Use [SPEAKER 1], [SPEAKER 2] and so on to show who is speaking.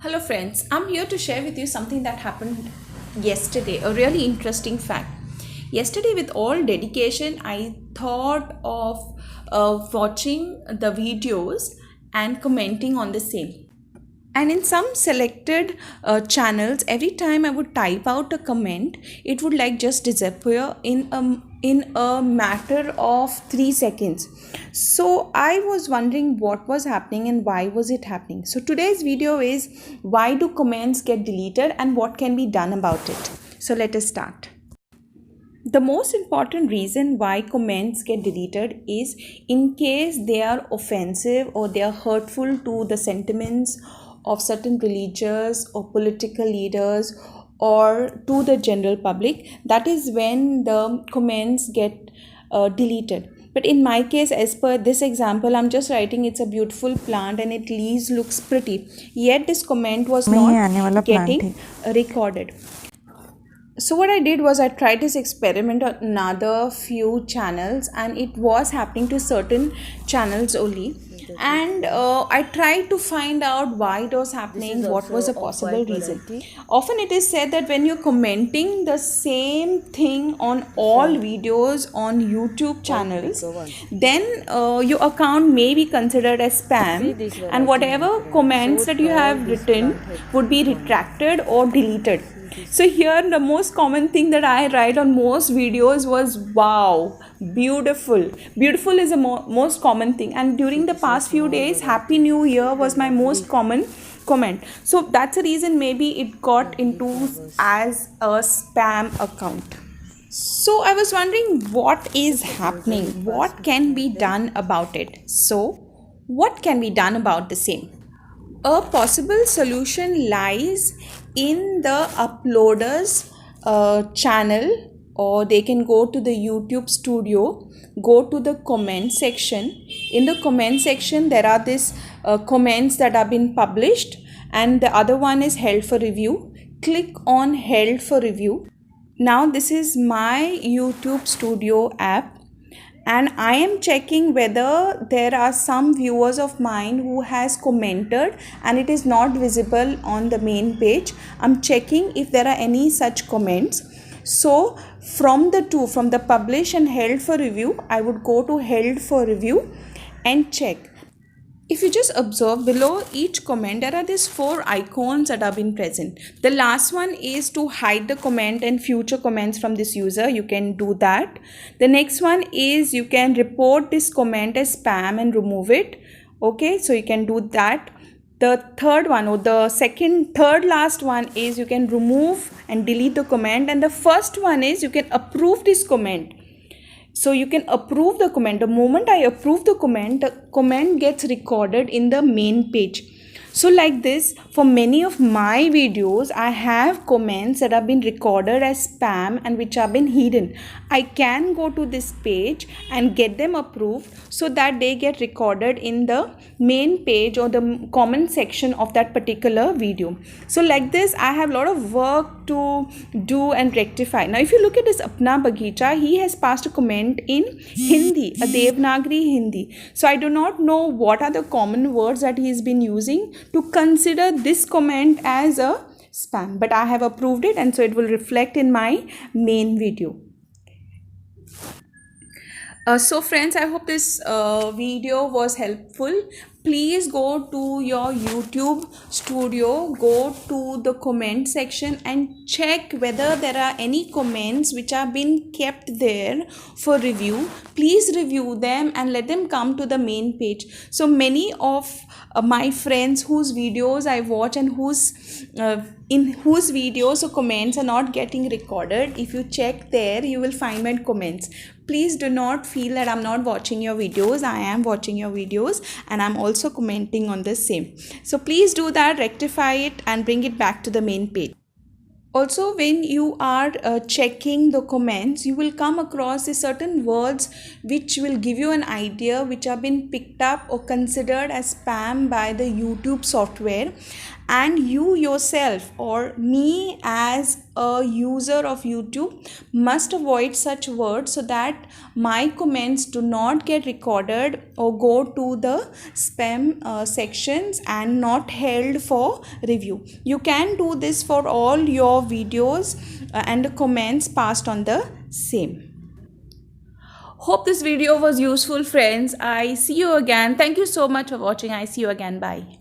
[SPEAKER 1] Hello, friends. I'm here to share with you something that happened yesterday, a really interesting fact. Yesterday, with all dedication, I thought of watching the videos and commenting on the same. And in some selected channels, every time I would type out a comment, it would like just disappear in a matter of 3 seconds. So I was wondering what was happening and why was it happening. So today's video is why do comments get deleted and what can be done about it. So let us start. The most important reason why comments get deleted is in case they are offensive or they are hurtful to the sentiments of certain religious or political leaders or to the general public. That is when the comments get deleted. But in my case, as per this example, I'm just writing it's a beautiful plant and it leaves looks pretty, yet this comment was not getting recorded. So what I did was I tried this experiment on another few channels and it was happening to certain channels only. And I tried to find out why it was happening, what was a possible reason. Often it is said that when you're commenting the same thing on all videos on YouTube channels, then your account may be considered as spam and whatever comments that you have written would be retracted or deleted. So here the most common thing that I write on most videos was wow, beautiful. Beautiful is the most common thing, and during the past few days happy new year was my most common comment. So that's the reason maybe it got into as a spam account. So I was wondering what is happening, what can be done about it. So what can be done about the same? A possible solution lies in the uploaders channel, or they can go to the YouTube studio, go to the comment section. In the comment section there are these comments that have been published and the other one is held for review. Click on held for review. Now this is my YouTube studio app and I am checking whether there are some viewers of mine who has commented and it is not visible on the main page. I'm checking if there are any such comments. So from the publish and held for review, I would go to held for review and check. If you just observe below each comment, there are these 4 icons that have been present. The last one is to hide the comment and future comments from this user. You can do that. The next one is you can report this comment as spam and remove it. Okay, so you can do that. The third one, or the third last one is you can remove and delete the comment, and the first one is you can approve this comment. So you can approve the comment. The moment I approve the comment gets recorded in the main page. So like this, for many of my videos, I have comments that have been recorded as spam and which have been hidden. I can go to this page and get them approved so that they get recorded in the main page or the comment section of that particular video. So like this, I have a lot of work to do and rectify. Now if you look at this Apna Bagicha, he has passed a comment in Hindi, a Devanagari Hindi. So I do not know what are the common words that he has been using to consider this comment as a spam, but I have approved it and so it will reflect in my main video. So friends, I hope this video was helpful. Please go to your YouTube studio, go to the comment section and check whether there are any comments which have been kept there for review. Please review them and let them come to the main page. So many of my friends whose videos I watch and in whose videos or comments are not getting recorded, if you check there, you will find my comments. Please do not feel that I'm not watching your videos. I am watching your videos and I'm also commenting on the same. So please do that, rectify it and bring it back to the main page. Also, when you are checking the comments, you will come across certain words which will give you an idea which have been picked up or considered as spam by the YouTube software. and you yourself or me as a user of YouTube must avoid such words so that my comments do not get recorded or go to the spam sections and not held for review. You can do this for all your videos and comments passed on the same. Hope this video was useful, friends. I see you again. Thank you so much for watching. I see you again. Bye.